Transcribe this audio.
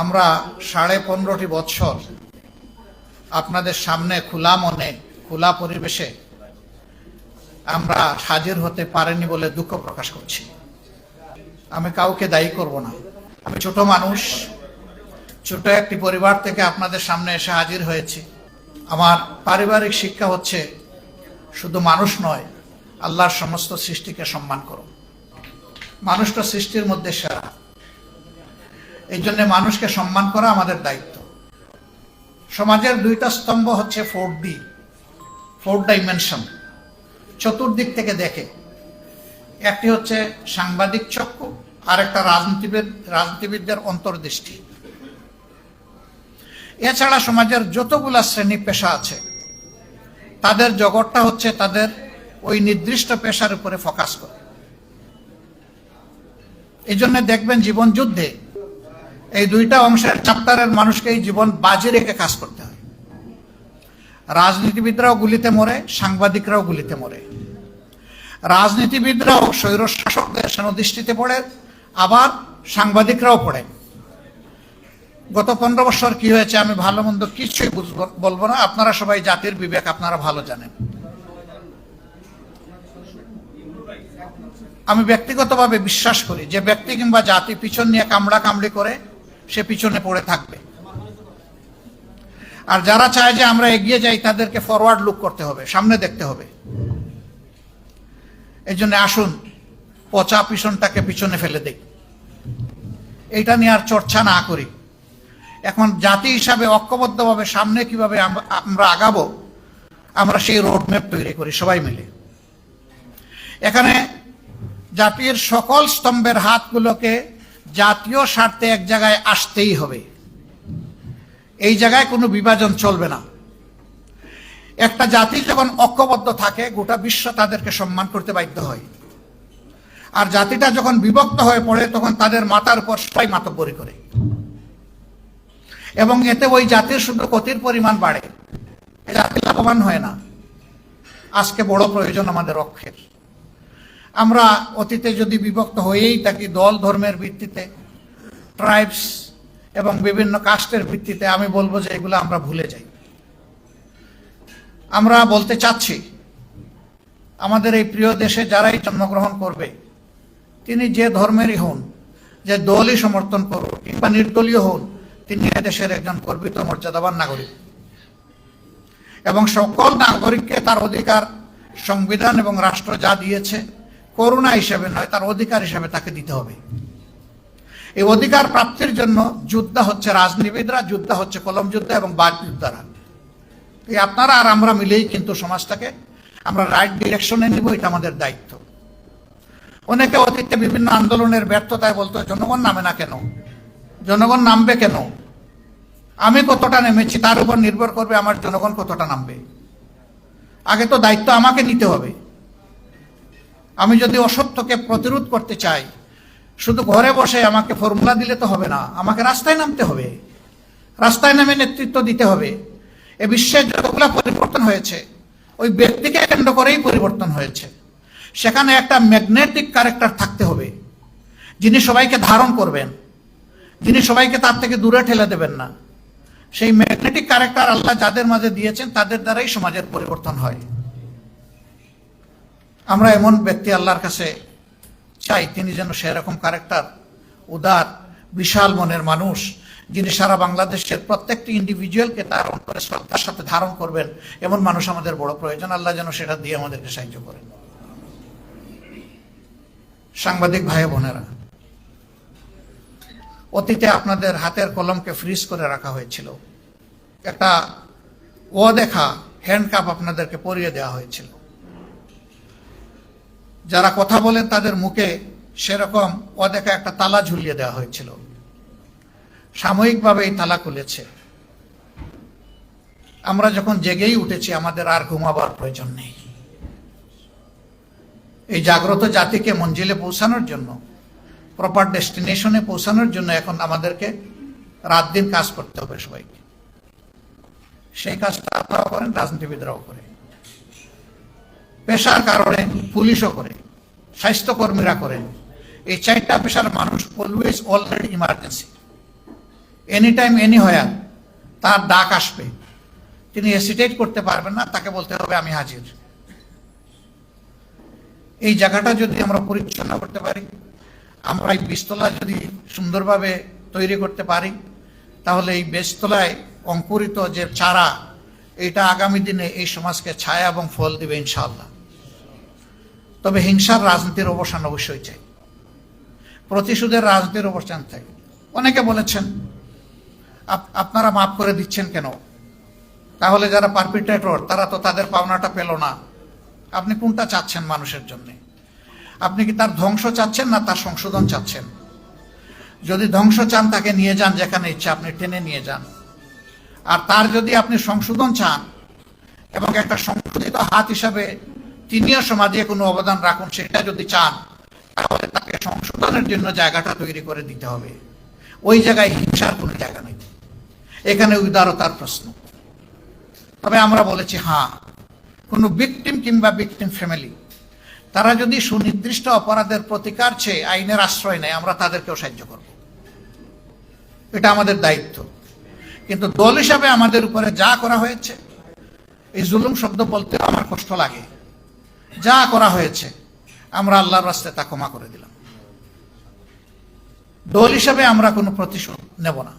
আমরা 15.5 বছর আপনাদের সামনে খোলা মনে খোলা পরিবেশে আমরা হাজির হতে পারিনি বলে দুঃখ প্রকাশ করছি। আমি কাউকে দায়ী করব না। আমি ছোট মানুষ, ছোট একটি পরিবার থেকে আপনাদের সামনে এসে হাজির হয়েছি। আমার পারিবারিক শিক্ষা হচ্ছে শুধু মানুষ নয়, আল্লাহর সমস্ত সৃষ্টিকে সম্মান করো। মানুষটা সৃষ্টির মধ্যে সেরা, এই জন্য মানুষকে সম্মান করা আমাদের দায়িত্ব। সমাজের দুইটা স্তম্ভ হচ্ছে 4 ডাইমেনশন, চতুর্দিক থেকে দেখে। একটি হচ্ছে সাংবাদিক চক্ষু, আর একটা রাজনীতিবিদদের অন্তর্দৃষ্টি। এছাড়া সমাজের যতগুলা শ্রেণী পেশা আছে তাদের জগৎটা হচ্ছে তাদের ওই নির্দিষ্ট পেশার উপরে ফোকাস করে। এই জন্য দেখবেন জীবন যুদ্ধে এই দুইটা অংশের চ্যাপ্টারের মানুষকে এই জীবন বাজি রেখে কাজ করতে হয়। রাজনীতিবিদরাও গুলিতে মরে, সাংবাদিকরাও গুলিতে মরে। রাজনীতিবিদরাও স্বৈরশাসকদের সেনদৃষ্টিতে পড়ে, আবার সাংবাদিকরাও পড়ে। গত 15 বছর কি হয়েছে আমি ভালো মন্দ কিছুই বলবো না, আপনারা সবাই জাতির বিবেক আপনারা ভালো জানেন। আমি ব্যক্তিগতভাবে বিশ্বাস করি যে ব্যক্তি কিংবা জাতি পিছন নিয়ে কামড়ি করে সে পিছনে পড়ে থাকবে, আর যারা চায় যে আমরা এগিয়ে যাই তাদেরকে ফরওয়ার্ড লুক করতে হবে, সামনে দেখতে হবে। এই জন্য আসুন পচা পিছনটাকে পিছনে ফেলে দেই, এইটা নিয়ে আর চর্চা না করি। এখন জাতি হিসাবে ঐক্যবদ্ধভাবে সামনে কিভাবে আমরা আগাবো, আমরা সেই রোডম্যাপ তৈরি করি সবাই মিলে। এখানে জাতির সকল স্তম্ভের হাতগুলোকে জাতীয় স্বার্থে এক জায়গায় আসতেই হবে। এই জায়গায় কোনো বিভাজন চলবে না। একটা জাতি যখন ঐক্যবদ্ধ থাকে গোটা বিশ্ব তাদেরকে সম্মান করতে বাধ্য হয়, আর জাতিটা যখন বিভক্ত হয়ে পড়ে তখন তাদের মাথার উপর সবাই মাতব্বরি করে, এবং এতে ওই জাতির শুধু ক্ষতির পরিমাণ বাড়ে, জাতি লাভবান হয় না। আজকে বড় প্রয়োজন আমাদের ঐক্যের। আমরা অতীতে যদি বিভক্ত হয়েই থাকি দল ধর্মের ভিত্তিতে, ট্রাইবস এবং বিভিন্ন কাস্টের ভিত্তিতে, আমি বলবো যে এগুলো আমরা ভুলে যাই। আমরা বলতে চাচ্ছি আমাদের এই প্রিয় দেশে যারাই জন্মগ্রহণ করবে তিনি যে ধর্মেরই হন, যে দলই সমর্থন করুন কিংবা নির্দলীয় হন, তিনি দেশের একজন গর্বিত মর্যাদাবান নাগরিক, এবং সকল নাগরিককে তার অধিকার সংবিধান এবং রাষ্ট্র যা দিয়েছে করুণা হিসেবে নয়, তার অধিকার হিসেবে তাকে দিতে হবে। এই অধিকার প্রাপ্তির জন্য যোদ্ধা হচ্ছে রাজনীতিবিদরা, যোদ্ধা হচ্ছে কলম যোদ্ধা এবং বাক যোদ্ধারা। এই আপনারা আর আমরা মিলেই কিন্তু সমাজটাকে আমরা রাইট ডিরেকশনে নিব, এটা আমাদের দায়িত্ব। অনেকে অতীতে বিভিন্ন আন্দোলনের ব্যর্থতায় বলতো জনগণ নামে না কেন, জনগণ নামবে কেন? আমি কতটা নেমেছি তার উপর নির্ভর করবে আমার জনগণ কতটা নামবে। আগে তো দায়িত্ব আমাকে নিতে হবে। আমি যদি অসত্যকে প্রতিরোধ করতে চাই, শুধু ঘরে বসে আমাকে ফর্মুলা দিলে তো হবে না, আমাকে রাস্তায় নামতে হবে, রাস্তায় নামে নেতৃত্ব দিতে হবে। এ বিশ্বের যতগুলো পরিবর্তন হয়েছে ওই ব্যক্তিকে কেন্দ্র করেই পরিবর্তন হয়েছে। সেখানে একটা ম্যাগনেটিক ক্যারেক্টার থাকতে হবে, যিনি সবাইকে ধারণ করবেন, যিনি সবাইকে তার থেকে দূরে ঠেলে দেবেন না। সেই ম্যাগনেটিক ক্যারেক্টার আল্লাহ যাদের মাঝে দিয়েছেন তাদের দ্বারাই সমাজের পরিবর্তন হয়। আমরা এমন ব্যক্তি আল্লাহর কাছে চাই, তিনি যেন সেরকম ক্যারেক্টার, উদার বিশাল মনের মানুষ, যিনি সারা বাংলাদেশের প্রত্যেকটি ইন্ডিভিজুয়ালকে তার অন্তরে শ্রদ্ধার সাথে ধারণ করবেন, এমন মানুষ আমাদের বড় প্রয়োজন। আল্লাহ যেন সেটা দিয়ে আমাদেরকে সাহায্য করেন। সাংবাদিক ভাই বোনেরা, অতীতে আপনাদের হাতের কলমকে ফ্রিজ করে রাখা হয়েছিল, একটা অদেখা হ্যান্ডকাপ আপনাদেরকে পরিয়ে দেওয়া হয়েছিল। যারা কথা বলেন তাদের মুখে সেরকম অদেখা একটা তালা ঝুলিয়ে দেওয়া হয়েছিল। সাময়িকভাবে এই তালা খুলেছে। আমরা যখন জেগেই উঠেছি আমাদের আর ঘুমাবার প্রয়োজন নেই। এই জাগ্রত জাতিকে মঞ্জিলে পৌঁছানোর জন্য, প্রপার ডেস্টিনেশনে পৌঁছানোর জন্য এখন আমাদেরকে রাত দিন কাজ করতে হবে সবাইকে। সেই কাজটা আপনারাও করেন, রাজনীতিবিদরাও করে, পেশার কারণে পুলিশও করে, স্বাস্থ্যকর্মীরা করেন। এই 4টা পেশার মানুষ always already emergency. Any time anywhere তার ডাক আসবে, তিনি হেসিটেট করতে পারবেন না, তাকে বলতে হবে আমি হাজির। এই জায়গাটা যদি আমরা পরিচ্ছন্ন করতে পারি, আমরা এই বীজতলা যদি সুন্দরভাবে তৈরি করতে পারি, তাহলে এই বীজতলায় অঙ্কুরিত যে চারা, এটা আগামী দিনে এই সমাজকে ছায়া এবং ফল দিবে ইনশাআল্লাহ। তবে হিংসার রাজনীতির অবসান অবশ্যই চাই, প্রতিশোধের রাজনীতির অবসান চাই। অনেকে বলেছেন আপনারা মাফ করে দিচ্ছেন কেন, তাহলে যারা পারপিট্রেটর তারা তো তাদের পাওনাটা পেল না। আপনি কোনটা চাচ্ছেন মানুষের জন্য? আপনি কি তার ধ্বংস চাচ্ছেন না তার সংশোধন চাচ্ছেন? যদি ধ্বংস চান তাকে নিয়ে যান যেখানে ইচ্ছা, আপনি টেনে নিয়ে যান। আর তার যদি আপনি সংশোধন চান এবং একটা সংশোধিত হাত হিসাবে তিনিও সমাজে কোনো অবদান রাখুন, সেটা যদি চান, তাহলে তাকে সংশোধনের জন্য জায়গাটা তৈরি করে দিতে হবে। ওই জায়গায় হিংসার কোনো জায়গা নেই, এখানে উদারতার প্রশ্ন। তবে আমরা বলেছি হ্যাঁ, কোনো ভিকটিম কিংবা ভিকটিম ফ্যামিলি তারা যদি সুনির্দিষ্ট অপরাধের প্রতিকার চেয়ে আইনের আশ্রয় নেয়, আমরা তাদেরকেও সাহায্য করব, এটা আমাদের দায়িত্ব। কিন্তু দল হিসাবে আমাদের উপরে যা করা হয়েছে, এই জুলুম শব্দ বলতে আমার কষ্ট লাগে, যা করা হয়েছে আমরা আল্লাহর রাস্তায় তা ক্ষমা করে দিলাম। দল হিসাবে আমরা কোনো প্রতিশোধ নেব না।